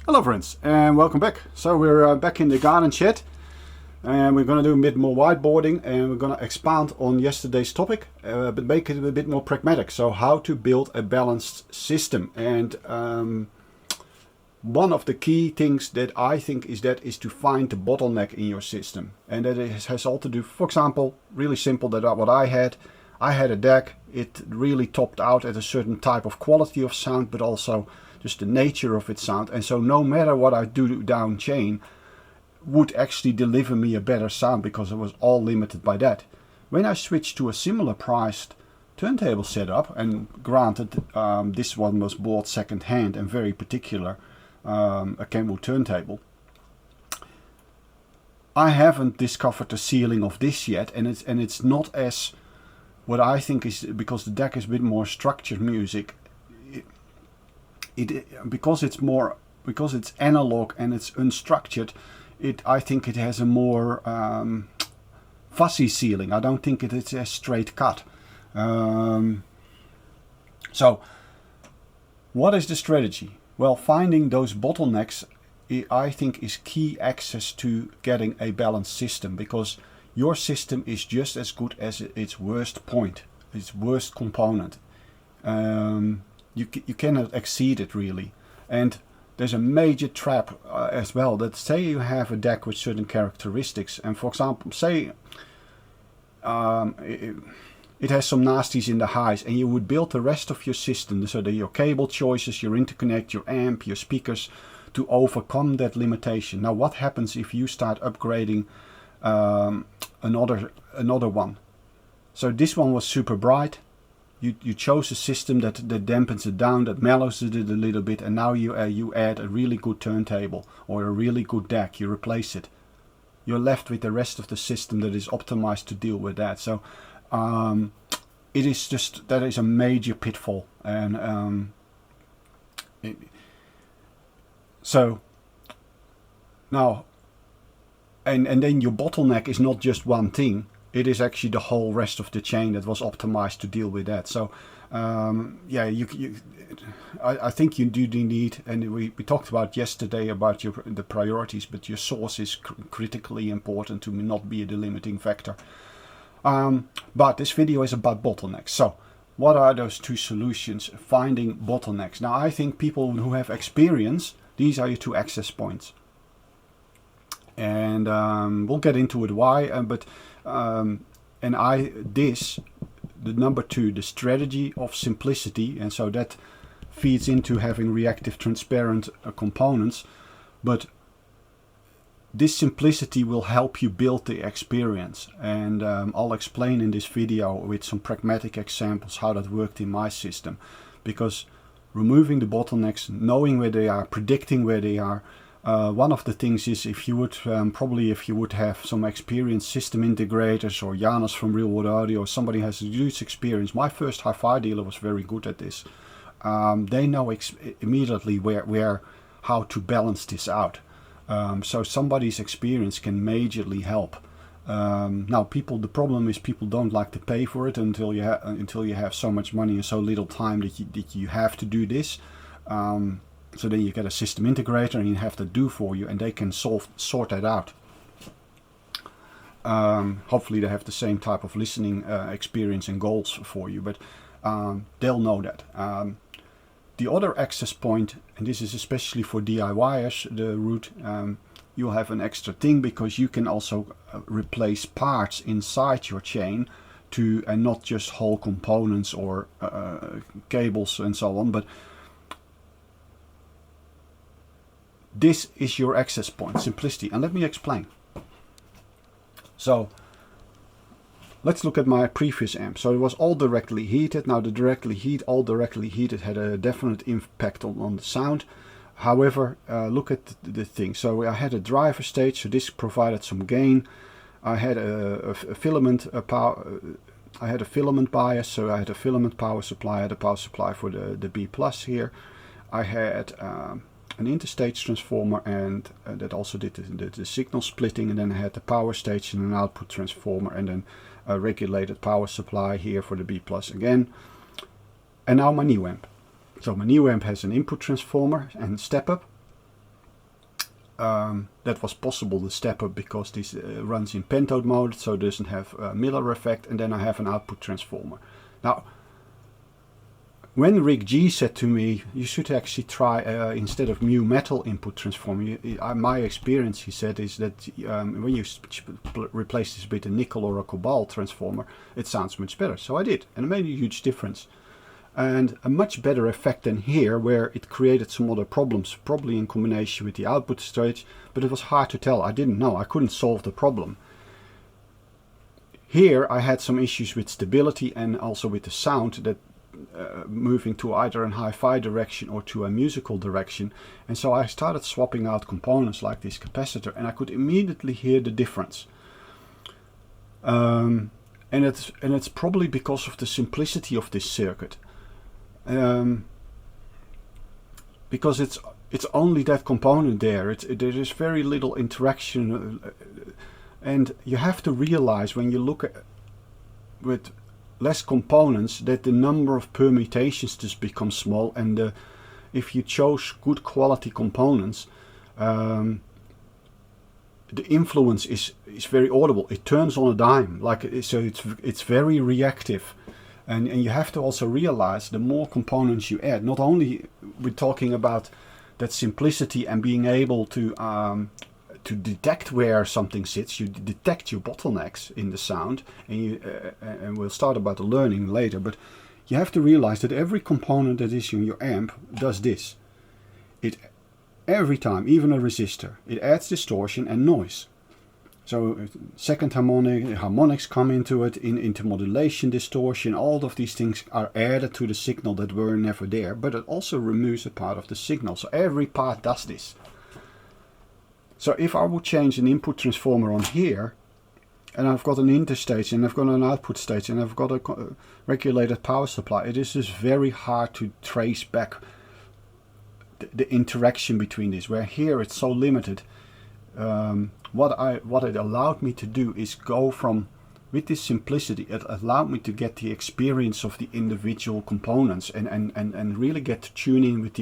Hello friends and welcome back. So we're back in the garden shed and we're going to do a bit more whiteboarding and we're going to expand on yesterday's topic but make it a bit more pragmatic. So how to build a balanced system, and one of the key things that I think is to find the bottleneck in your system, and that has all to do, for example, really simple, that what I had a deck. It really topped out at a certain type of quality of sound, but also just the nature of its sound, and so no matter what I do down chain would actually deliver me a better sound because it was all limited by that. When I switched to a similar priced turntable setup, and granted this one was bought second hand and very particular, a Kenwood turntable, I haven't discovered the ceiling of this yet, and it's not as, what I think is, because the deck is a bit more structured music, because it's analog and it's unstructured, I think it has a more fuzzy ceiling. I don't think it's a straight cut. So what is the strategy? Well, finding those bottlenecks, I think, is key access to getting a balanced system, because your system is just as good as its worst point, its worst component. You cannot exceed it really. And there's a major trap as well, that say you have a deck with certain characteristics, and for example, say it has some nasties in the highs, and you would build the rest of your system, so that your cable choices, your interconnect, your amp, your speakers, to overcome that limitation. Now what happens if you start upgrading another one? So this one was super bright. You chose a system that dampens it down, that mellows it a little bit, and now you add a really good turntable or a really good deck. You replace it. You're left with the rest of the system that is optimized to deal with that. So it is just, that is a major pitfall. And so now, and then your bottleneck is not just one thing. It is actually the whole rest of the chain that was optimized to deal with that. So yeah, I think you do need, and we talked about yesterday about the priorities, but your source is critically important to not be a delimiting factor. But this video is about bottlenecks. So what are those two solutions? Finding bottlenecks. Now I think people who have experience, these are your two access points. And we'll get into it why, but the number two, the strategy of simplicity, and so that feeds into having reactive transparent components, but this simplicity will help you build the experience, and I'll explain in this video with some pragmatic examples how that worked in my system, because removing the bottlenecks, knowing where they are, predicting where they are. One of the things is, if you would have some experienced system integrators, or Janos from Real World Audio, or somebody has a huge experience. My first hi-fi dealer was very good at this. They know immediately how to balance this out. So somebody's experience can majorly help. Now the problem is people don't like to pay for it until you have so much money and so little time that you have to do this. So then you get a system integrator and you have to do for you, and they can sort that out. Hopefully they have the same type of listening experience and goals for you, but they'll know that. The other access point, and this is especially for DIYers, the route, you'll have an extra thing, because you can also replace parts inside your chain and not just whole components or cables and so on, but this is your access point, simplicity. And let me explain. So let's look at my previous amp. So it was all directly heated. Now all directly heated had a definite impact on the sound. However, look at the thing. So I had a driver stage, so this provided some gain. I had a filament power. I had a filament bias, so I had a filament power supply. I had a power supply for the B+ here. I had an interstage transformer, and that also did the signal splitting, and then I had the power stage and an output transformer, and then a regulated power supply here for the B+ again. And now my new amp. So my new amp has an input transformer and step up, that was possible, the step up, because this runs in pentode mode, so it doesn't have a Miller effect, and then I have an output transformer. Now, when Rick G said to me, you should actually try, instead of mu metal input transformer, my experience, he said, is that when you replace this with a nickel or a cobalt transformer, it sounds much better. So I did, and it made a huge difference. And a much better effect than here, where it created some other problems, probably in combination with the output stage, but it was hard to tell. I didn't know. I couldn't solve the problem. Here I had some issues with stability and also with the sound, that moving to either a hi-fi direction or to a musical direction. And so I started swapping out components like this capacitor, and I could immediately hear the difference. And it's probably because of the simplicity of this circuit. Because it's only that component there. There is very little interaction, and you have to realize when you look at with less components that the number of permutations just becomes small, and if you chose good quality components, the influence is very audible. It turns on a dime, so it's very reactive. And you have to also realize the more components you add, not only we're talking about that simplicity and being able to detect where something sits, you detect your bottlenecks in the sound, and we'll start about the learning later, but you have to realize that every component that is in your amp does this. Every time, even a resistor, it adds distortion and noise. So second harmonics come into it, into modulation, distortion, all of these things are added to the signal that were never there, but it also removes a part of the signal. So every part does this. So if I would change an input transformer on here, and I've got an interstage, and I've got an output stage, and I've got a regulated power supply, it is just very hard to trace back the interaction between these, where here it's so limited. What it allowed me to do is go from, with this simplicity, it allowed me to get the experience of the individual components, and really get to tune in with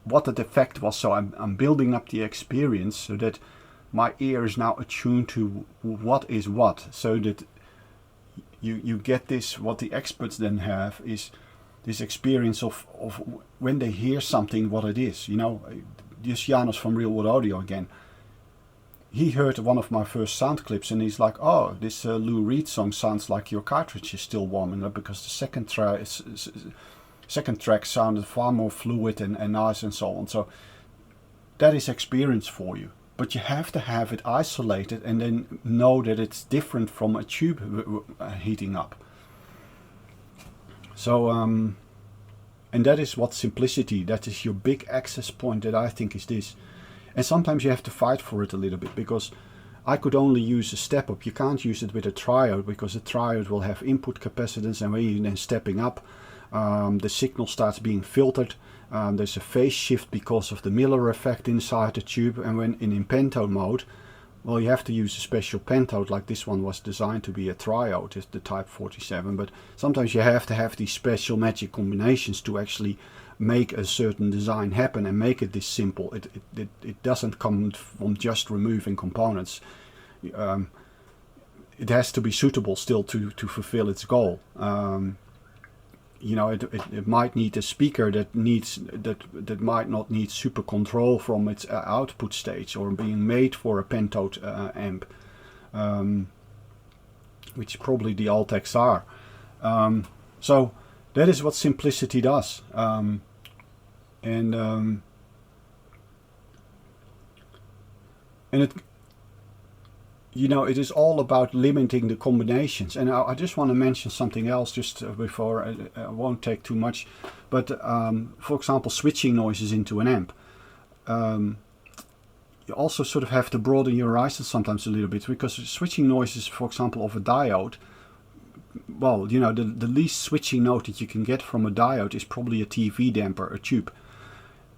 what the effect was. So I'm building up the experience so that my ear is now attuned to what is what, so that you get this, what the experts then have is this experience of when they hear something, what it is. You know, this Janos from Real World Audio again. He heard one of my first sound clips, and he's like, oh, this Lou Reed song sounds like your cartridge is still warming up, because the second track sounded far more fluid and nice and so on. So that is experience for you. But you have to have it isolated and then know that it's different from a tube heating up. So, and that is what simplicity, that is your big access point, that I think is this. And sometimes you have to fight for it a little bit, because I could only use a step up. You can't use it with a triode, because a triode will have input capacitance, and when you're then stepping up, the signal starts being filtered. There's a phase shift because of the Miller effect inside the tube, and when in pentode mode, well, you have to use a special pentode, like this one was designed to be a triode, it's the type 47, but sometimes you have to have these special magic combinations to actually make a certain design happen and make it this simple. It doesn't come from just removing components. It has to be suitable still to fulfill its goal. You know, it might need a speaker that might not need super control from its output stage, or being made for a pentode amp, which probably the Altecs are. So that is what simplicity does, and it, you know, it is all about limiting the combinations. And I just want to mention something else just before, I won't take too much, but for example, switching noises into an amp. You also sort of have to broaden your horizon sometimes a little bit, because switching noises, for example, of a diode, well, you know, the least switching note that you can get from a diode is probably a TV damper, a tube.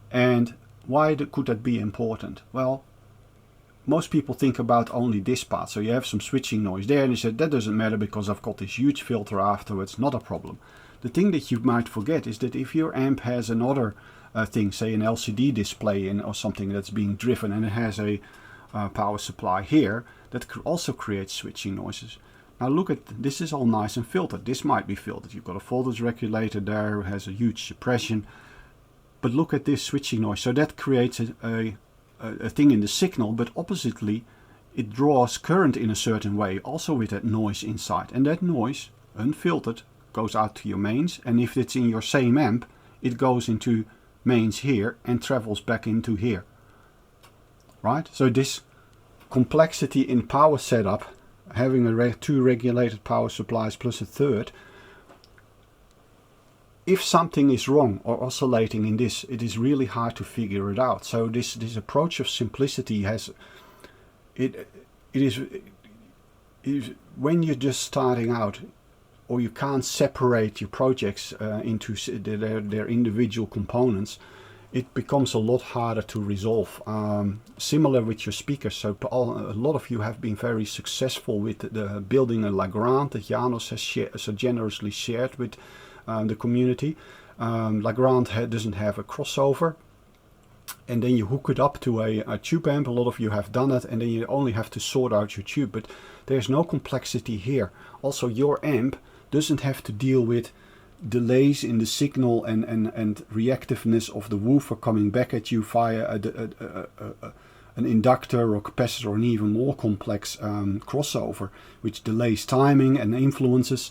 And why could that be important? Well, most people think about only this part, so you have some switching noise there, and you say that doesn't matter because I've got this huge filter afterwards, not a problem. the thing that you might forget is that if your amp has another thing, say an LCD display or something that's being driven, and it has a power supply here, that also creates switching noises. Now look at, this is all nice and filtered. This might be filtered. You've got a voltage regulator there, it has a huge suppression. But look at this switching noise. So that creates a thing in the signal, but oppositely it draws current in a certain way, also with that noise inside. And that noise, unfiltered, goes out to your mains. And if it's in your same amp, it goes into mains here and travels back into here. Right? So this complexity in power setup, having two regulated power supplies plus a third, if something is wrong or oscillating in this, it is really hard to figure it out. So this approach of simplicity has, it is when you're just starting out, or you can't separate your projects into their individual components, it becomes a lot harder to resolve. Similar with your speakers. So a lot of you have been very successful with the building a Grande that Janos has so generously shared with the community. Grande doesn't have a crossover, and then you hook it up to a tube amp. A lot of you have done it, and then you only have to sort out your tube, but there's no complexity here. Also, your amp doesn't have to deal with delays in the signal and reactiveness of the woofer coming back at you via an inductor or capacitor, or an even more complex crossover, which delays timing and influences.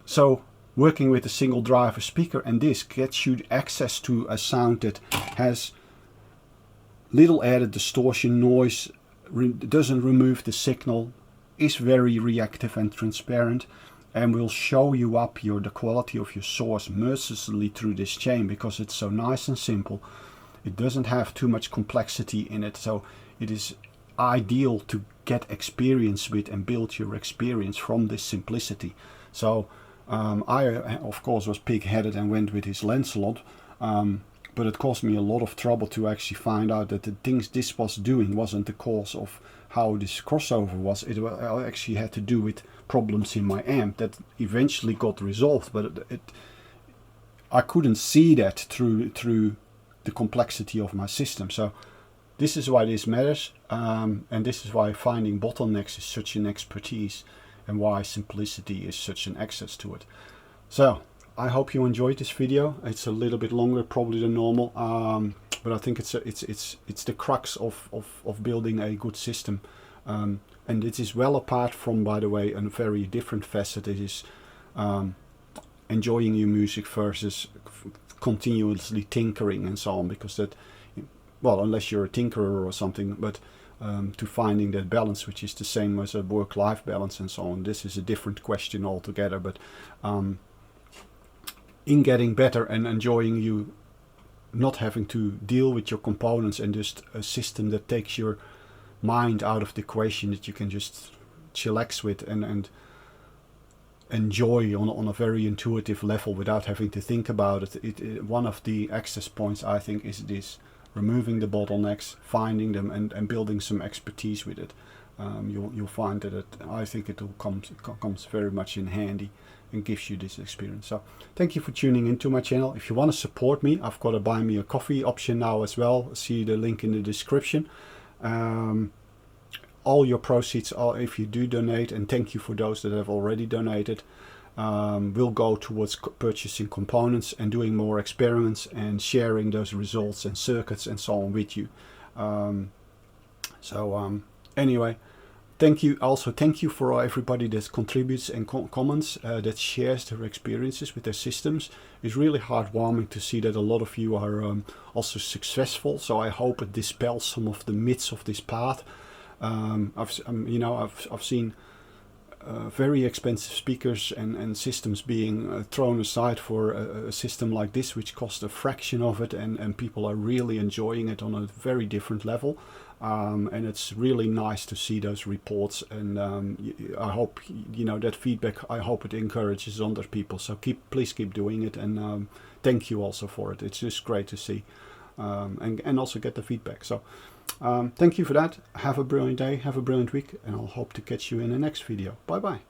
So working with a single driver speaker and this gets you access to a sound that has little added distortion, noise, doesn't remove the signal, is very reactive and transparent, and will show you up the quality of your source mercilessly through this chain, because it's so nice and simple. It doesn't have too much complexity in it, so it is ideal to get experience with and build your experience from this simplicity. So I of course was pig-headed and went with his Lancelot, but it cost me a lot of trouble to actually find out that the things this was doing wasn't the cause of how this crossover was. It actually had to do with problems in my amp that eventually got resolved, but I couldn't see that through the complexity of my system. So this is why this matters, and this is why finding bottlenecks is such an expertise, and why simplicity is such an access to it. So I hope you enjoyed this video. It's a little bit longer probably than normal, but I think it's the crux of building a good system, and it is well apart from, by the way, a very different facet. It is enjoying your music versus continuously tinkering and so on, because that, well, unless you're a tinkerer or something, but to finding that balance, which is the same as a work-life balance and so on. This is a different question altogether, but in getting better and enjoying you not having to deal with your components, and just a system that takes your mind out of the equation, that you can just chillax with and enjoy on a very intuitive level without having to think about it. One of the access points, I think, is this: removing the bottlenecks, finding them, and building some expertise with it. You'll find that I think it comes very much in handy and gives you this experience. So thank you for tuning into my channel. If you want to support me, I've got a buy me a coffee option now as well. See the link in the description. All your proceeds, if you do donate, and thank you for those that have already donated, will go towards purchasing components and doing more experiments and sharing those results and circuits and so on with you. Anyway, thank you. Also, thank you for everybody that contributes and comments, that shares their experiences with their systems. It's really heartwarming to see that a lot of you are also successful. So I hope it dispels some of the myths of this path. I've seen very expensive speakers and systems being thrown aside for a system like this, which costs a fraction of it, and people are really enjoying it on a very different level. And it's really nice to see those reports, and I hope that feedback, I hope it encourages other people. So please keep doing it, and thank you also for it. It's just great to see, and also get the feedback. So thank you for that. Have a brilliant day, have a brilliant week, and I'll hope to catch you in the next video. Bye bye.